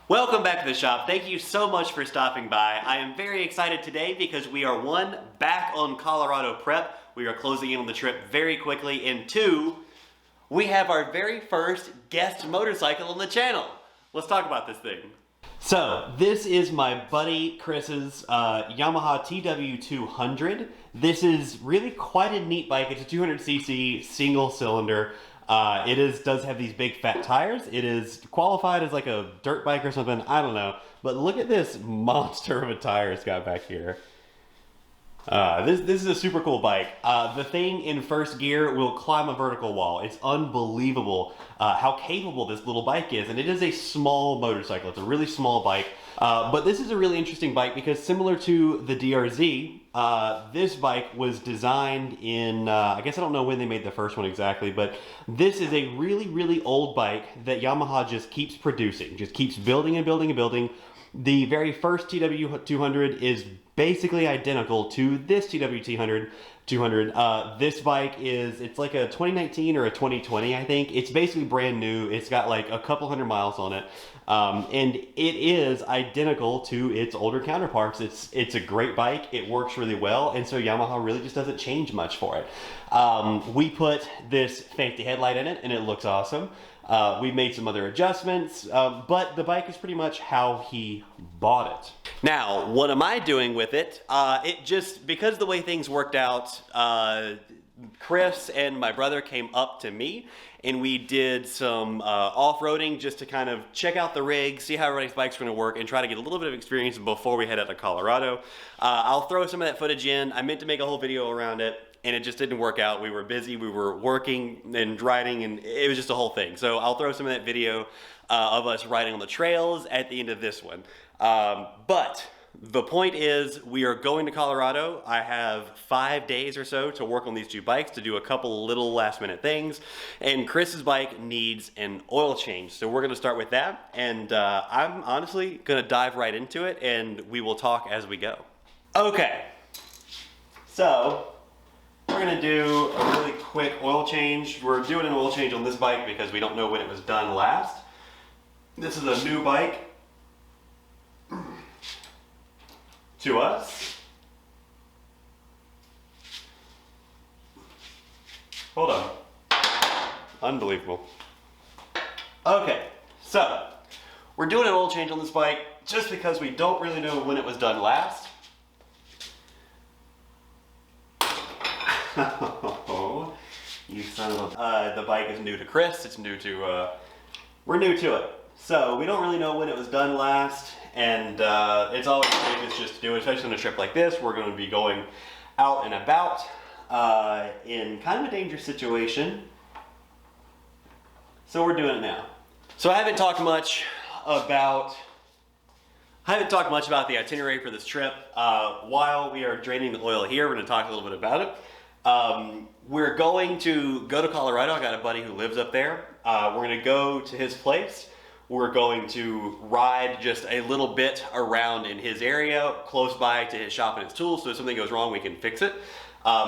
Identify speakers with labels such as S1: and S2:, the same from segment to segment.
S1: Welcome back to the shop. Thank you so much for stopping by. I am very excited today because we are one, back on Colorado prep. We are closing in on the trip very quickly, and two, we have our very first guest motorcycle on the channel. Let's talk about this thing. So, this is my buddy Chris's Yamaha TW200. This is really quite a neat bike. It's a 200cc single cylinder. Does have these big fat tires. It is qualified as like a dirt bike or something. I don't know. But look at this monster of a tire it's got back here. This is a super cool bike. The thing in first gear will climb a vertical wall. It's unbelievable how capable this little bike is. And it is a small motorcycle. It's a really small bike. But this is a really interesting bike because similar to the DRZ, this bike was designed in, I guess I don't know when they made the first one exactly, but this is a really, really old bike that Yamaha just keeps producing, just keeps building and building and building. The very first TW200 is basically identical to this TW200. This bike it's like a 2019 or a 2020, I think. It's basically brand new. It's got like a couple hundred miles on it. And it is identical to its older counterparts. It's a great bike. It works really well. And so Yamaha really just doesn't change much for it. We put this fancy headlight in it and it looks awesome. We made some other adjustments, but the bike is pretty much how he bought it. Now, what am I doing with it? Because the way things worked out, Chris and my brother came up to me and we did some off-roading just to kind of check out the rig, see how everybody's bike's gonna work, and try to get a little bit of experience before we head out to Colorado. I'll throw some of that footage in. I meant to make a whole video around it, and it just didn't work out. We were busy, we were working and riding, and it was just a whole thing. So I'll throw some of that video of us riding on the trails at the end of this one. But the point is, we are going to Colorado. I have 5 days or so to work on these two bikes, to do a couple little last minute things. And Chris's bike needs an oil change. So we're gonna start with that. And I'm honestly gonna dive right into it and we will talk as we go. Okay, so we're gonna do a really quick oil change. We're doing an oil change on this bike because we don't know when it was done last. This is a new bike to us. Hold on. Unbelievable. Okay, so we're doing an oil change on this bike just because we don't really know when it was done last. You son of a... the bike is new to Chris. It's new to... we're new to it. So we don't really know when it was done last, and it's always safest just to do it, especially on a trip like this. We're going to be going out and about in kind of a dangerous situation. So we're doing it now. So I haven't talked much about the itinerary for this trip. While we are draining the oil here, we're going to talk a little bit about it. We're going to go to Colorado. I got a buddy who lives up there. We're going to go to his place. We're going to ride just a little bit around in his area, close by to his shop and his tools, so if something goes wrong, we can fix it.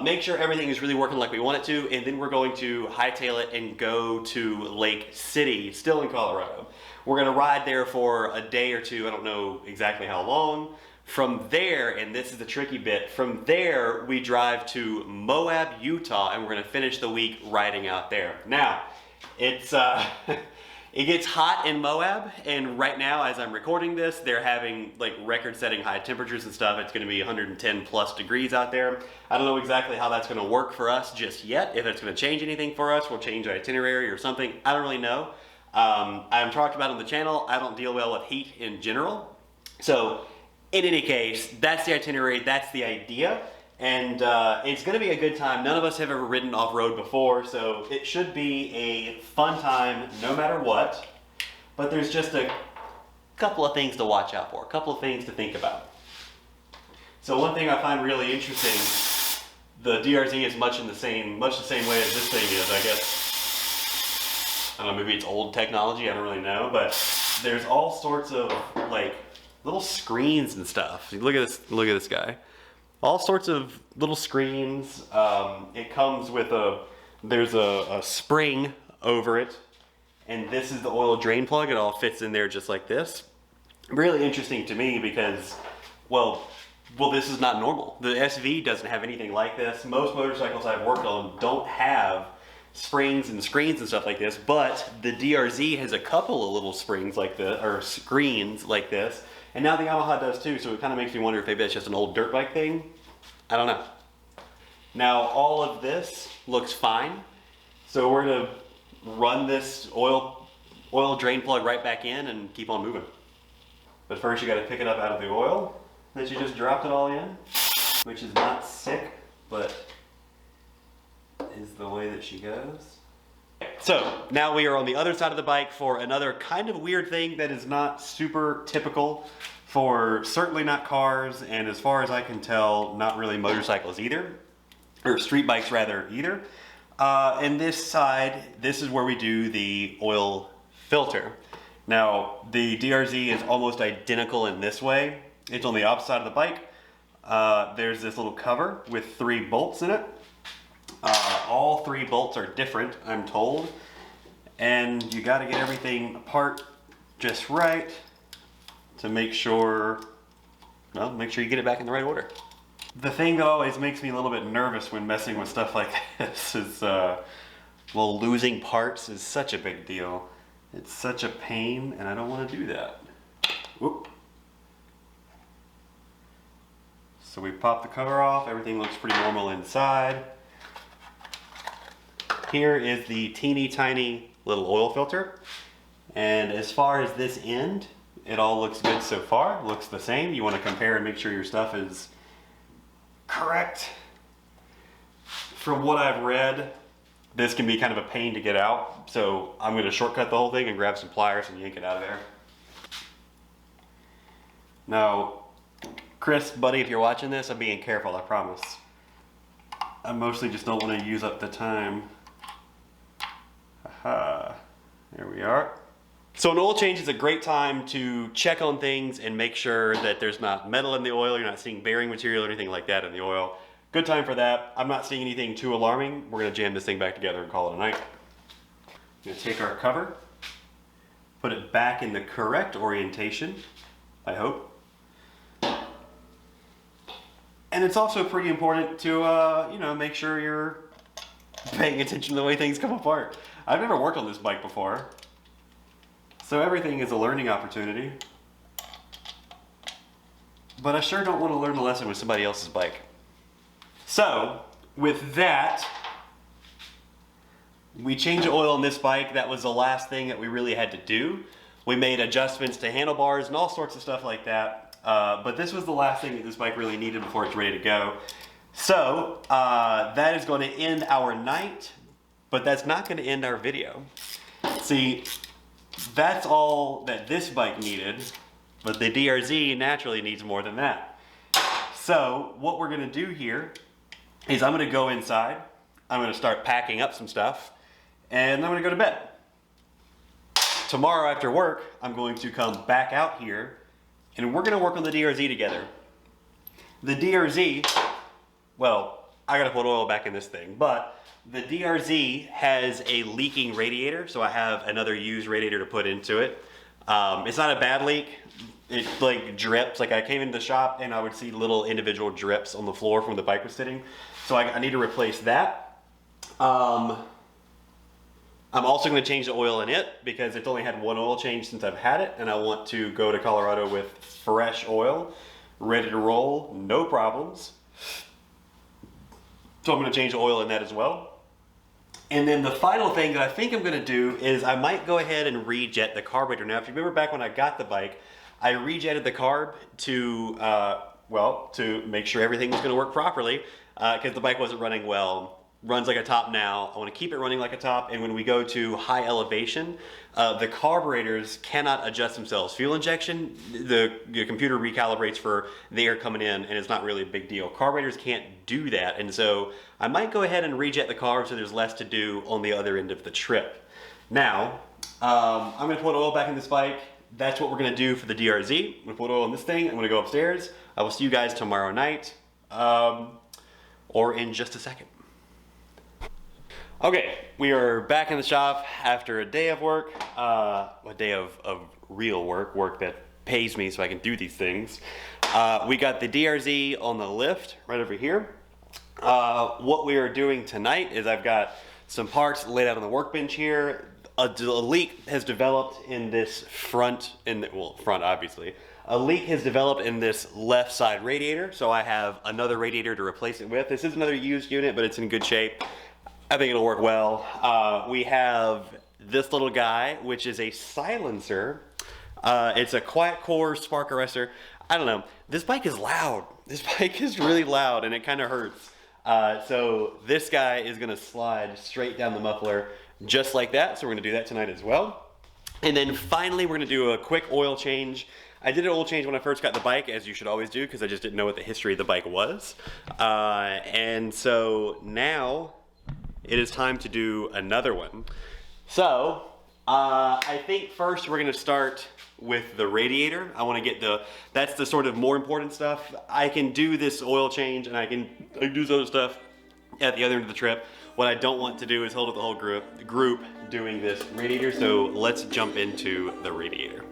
S1: Make sure everything is really working like we want it to, and then we're going to hightail it and go to Lake City, still in Colorado. We're gonna ride there for a day or two, I don't know exactly how long. From there, and this is the tricky bit, from there we drive to Moab, Utah, and we're gonna finish the week riding out there. Now, it's it gets hot in Moab, and right now as I'm recording this, they're having like record-setting high temperatures and stuff. It's gonna be 110 plus degrees out there. I don't know exactly how that's gonna work for us just yet. If it's gonna change anything for us, we'll change the itinerary or something. I don't really know. I've talked about on the channel, I don't deal well with heat in general. So in any case, that's the itinerary, that's the idea. And it's gonna be a good time. None of us have ever ridden off-road before, so it should be a fun time no matter what. But there's just a couple of things to watch out for, a couple of things to think about. So one thing I find really interesting, the DRZ is much the same way as this thing is, I guess. I don't know, maybe it's old technology, I don't really know, but there's all sorts of like little screens and stuff. Look at this guy. All sorts of little screens. It comes with there's a spring over it, and this is the oil drain plug. It all fits in there just like this. really interesting to me because, well, this is not normal. The SV doesn't have anything like this. Most motorcycles I've worked on don't have springs and screens and stuff like this, but the DRZ has a couple of little springs like this, or screens like this, and now the Yamaha does too, so it kind of makes me wonder if maybe it's just an old dirt bike thing. I don't know. Now all of this looks fine, so we're gonna run this oil drain plug right back in and keep on moving. But first you gotta pick it up out of the oil that you just dropped it all in, which is not sick, but is the way that she goes. So now we are on the other side of the bike for another kind of weird thing that is not super typical for certainly not cars, and as far as I can tell, not really motorcycles either, or street bikes rather either. And this side, this is where we do the oil filter. Now the DRZ is almost identical in this way. It's on the opposite side of the bike. There's this little cover with 3 bolts in it. All 3 bolts are different, I'm told, and you got to get everything apart just right to make sure, well, make sure you get it back in the right order. The thing that always makes me a little bit nervous when messing with stuff like this is, well, losing parts is such a big deal. It's such a pain, and I don't want to do that. Whoop. So we pop the cover off, everything looks pretty normal inside. Here is the teeny tiny little oil filter, and as far as this end, it all looks good so far. Looks the same. You want to compare and make sure your stuff is correct. From what I've read, this can be kind of a pain to get out, so I'm going to shortcut the whole thing and grab some pliers and yank it out of there. Now, Chris, buddy, if you're watching this, I'm being careful, I promise. I mostly just don't want to use up the time. Aha, there we are. So an oil change is a great time to check on things and make sure that there's not metal in the oil, you're not seeing bearing material or anything like that in the oil. Good time for that. I'm not seeing anything too alarming. We're gonna jam this thing back together and call it a night. We're gonna take our cover, put it back in the correct orientation, I hope. And it's also pretty important to, you know, make sure you're paying attention to the way things come apart. I've never worked on this bike before, so everything is a learning opportunity. But I sure don't want to learn the lesson with somebody else's bike. So, with that, we changed the oil on this bike. That was the last thing that we really had to do. We made adjustments to handlebars and all sorts of stuff like that. But this was the last thing that this bike really needed before it's ready to go. So, that is going to end our night, but that's not going to end our video. See, that's all that this bike needed, but the DRZ naturally needs more than that. So, what we're going to do here is I'm going to go inside, I'm going to start packing up some stuff, and I'm going to go to bed. Tomorrow after work, I'm going to come back out here, and we're going to work on the DRZ together. The DRZ, well, I got to put oil back in this thing, but the DRZ has a leaking radiator, so I have another used radiator to put into it. It's not a bad leak. It like drips. Like I came into the shop and I would see little individual drips on the floor from where the bike was sitting. So I need to replace that. I'm also going to change the oil in it because it's only had one oil change since I've had it, and I want to go to Colorado with fresh oil, ready to roll, no problems. So I'm going to change the oil in that as well. And then the final thing that I think I'm going to do is I might go ahead and rejet the carburetor. Now, if you remember back when I got the bike, I rejetted the carb to, well, to make sure everything was going to work properly because the bike wasn't running well. Runs like a top now. I want to keep it running like a top, and when we go to high elevation, the carburetors cannot adjust themselves. Fuel injection, the computer recalibrates for the air coming in, and it's not really a big deal. Carburetors can't do that, and so I might go ahead and rejet the carb so there's less to do on the other end of the trip. Now, I'm going to put oil back in this bike. That's what we're going to do for the DRZ. I'm going to put oil in this thing. I'm going to go upstairs. I will see you guys tomorrow night, or in just a second. Okay, we are back in the shop after a day of work, a day of real work that pays me so I can do these things. We got the DRZ on the lift right over here. What we are doing tonight is I've got some parts laid out on the workbench here. A leak has developed in this front, obviously. A leak has developed in this left side radiator, so I have another radiator to replace it with. This is another used unit, but it's in good shape. I think it'll work well. We have this little guy, which is a silencer. It's a quiet core spark arrestor. I don't know. This bike is loud. This bike is really loud, and it kind of hurts. So this guy is going to slide straight down the muffler just like that. So we're going to do that tonight as well. And then finally, we're going to do a quick oil change. I did an oil change when I first got the bike, as you should always do, because I just didn't know what the history of the bike was. And so now it is time to do another one. So I think first we're going to start with the radiator. I want to get that's the sort of more important stuff. I can do this oil change and I can do this other stuff at the other end of the trip. What I don't want to do is hold up the whole group doing this radiator, so let's jump into the radiator.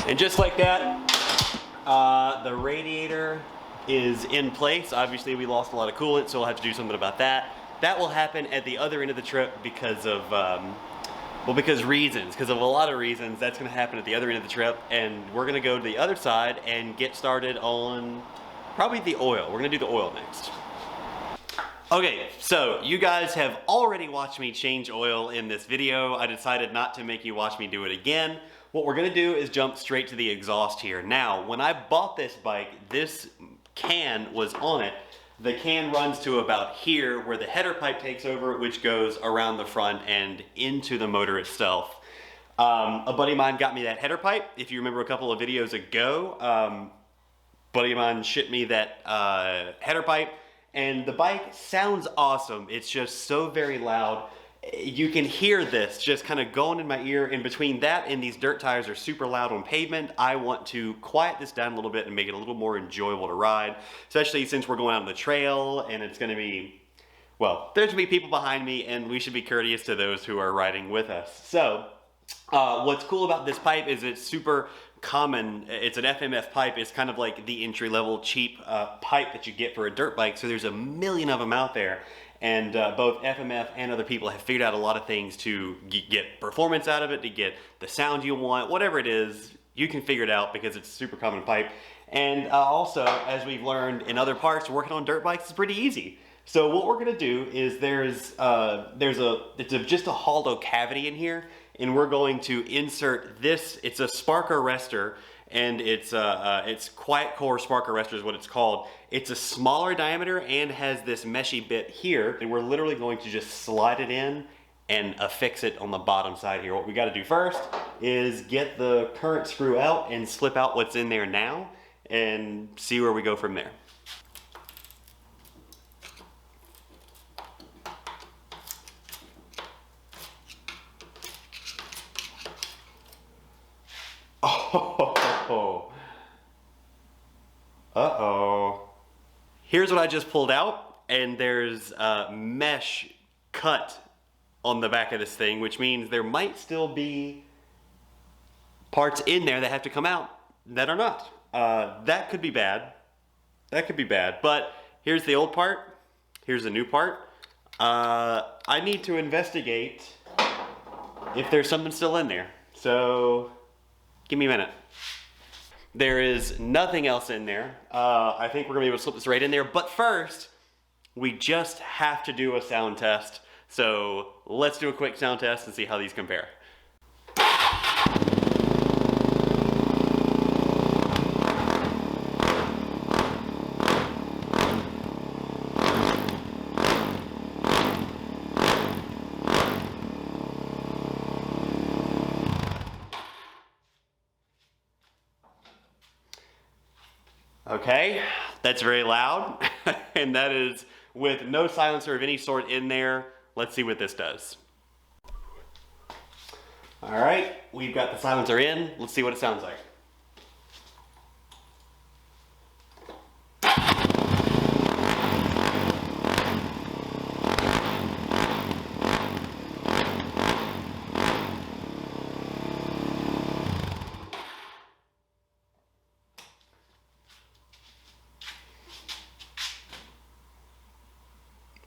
S1: And just like that, the radiator is in place. Obviously we lost a lot of coolant, so we'll have to do something about that. That will happen at the other end of the trip because of, because of a lot of reasons. That's gonna happen at the other end of the trip, and we're gonna go to the other side and get started on probably the oil. We're gonna do the oil next. Okay, so you guys have already watched me change oil in this video. I decided not to make you watch me do it again. What we're gonna do is jump straight to the exhaust here. Now, when I bought this bike, this can was on it. The can runs to about here where the header pipe takes over, which goes around the front and into the motor itself. A buddy of mine got me that header pipe. If you remember a couple of videos ago, buddy of mine shipped me that header pipe, and the bike sounds awesome. It's just so very loud. You can hear this just kind of going in my ear. In between that and these dirt tires are super loud on pavement, I want to quiet this down a little bit and make it a little more enjoyable to ride, especially since we're going out on the trail and it's going to be, well, there's going to be people behind me and we should be courteous to those who are riding with us. So what's cool about this pipe is it's super common. It's an FMF pipe. It's kind of like the entry-level cheap pipe that you get for a dirt bike. So there's a million of them out there. And both FMF and other people have figured out a lot of things to get performance out of it, to get the sound you want, whatever it is, you can figure it out because it's a super common pipe. And also, as we've learned in other parts, working on dirt bikes is pretty easy. So what we're gonna do is it's just a hollow cavity in here, and we're going to insert this. It's a spark arrestor, and it's quiet core spark arrestor is what it's called. It's a smaller diameter and has this meshy bit here, and we're literally going to just slide it in and affix it on the bottom side here. What we got to do first is get the current screw out and slip out what's in there now and see where we go from there. Oh, uh-oh. Here's what I just pulled out, and there's a mesh cut on the back of this thing, which means there might still be parts in there that have to come out that are not. That could be bad. That could be bad, but here's the old part. Here's the new part. I need to investigate if there's something still in there. So give me a minute. There is nothing else in there. I think we're gonna be able to slip this right in there, but first, we just have to do a sound test. So let's do a quick sound test and see how these compare. Okay, that's very loud, and that is with no silencer of any sort in there. Let's see what this does. All right, we've got the silencer in. Let's see what it sounds like.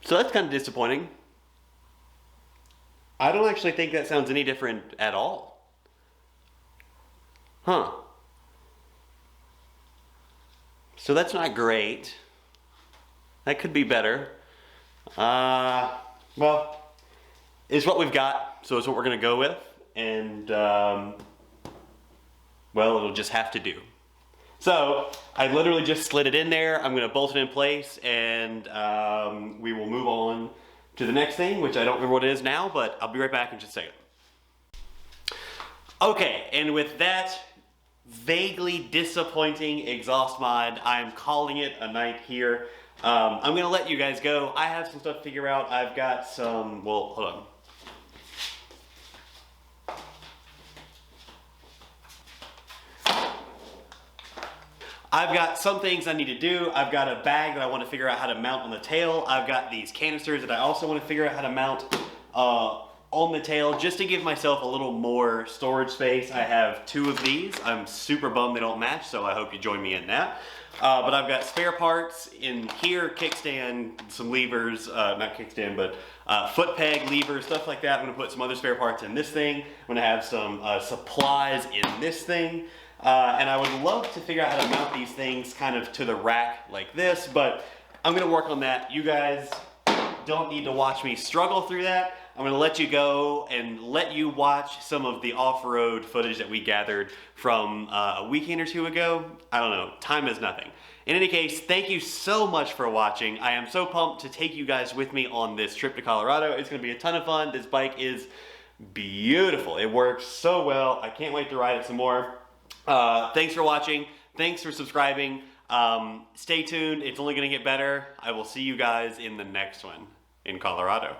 S1: So that's kind of disappointing. I don't actually think that sounds any different at all. Huh. So that's not great. That could be better. Well, it's what we've got, so it's what we're gonna go with, and well, it'll just have to do. So I literally just slid it in there. I'm gonna bolt it in place, and we will move on to the next thing, which I don't remember what it is now, but I'll be right back in just a second. Okay, and with that vaguely disappointing exhaust mod, I'm calling it a night here. I'm gonna let you guys go. I have some stuff to figure out. I've got some, well, hold on. I've got some things I need to do. I've got a bag that I want to figure out how to mount on the tail. I've got these canisters that I also want to figure out how to mount on the tail, just to give myself a little more storage space. I have 2 of these. I'm super bummed they don't match, so I hope you join me in that. But I've got spare parts in here, kickstand, some levers, not kickstand, but foot peg, levers, stuff like that. I'm gonna put some other spare parts in this thing. I'm gonna have some supplies in this thing. And I would love to figure out how to mount these things kind of to the rack like this, but I'm gonna work on that. You guys don't need to watch me struggle through that. I'm gonna let you go and let you watch some of the off-road footage that we gathered from a weekend or 2 ago. I don't know, time is nothing. In any case, thank you so much for watching. I am so pumped to take you guys with me on this trip to Colorado. It's gonna be a ton of fun. This bike is beautiful. It works so well. I can't wait to ride it some more. Thanks for watching. Thanks for subscribing. Stay tuned. It's only going to get better. I will see you guys in the next one in Colorado.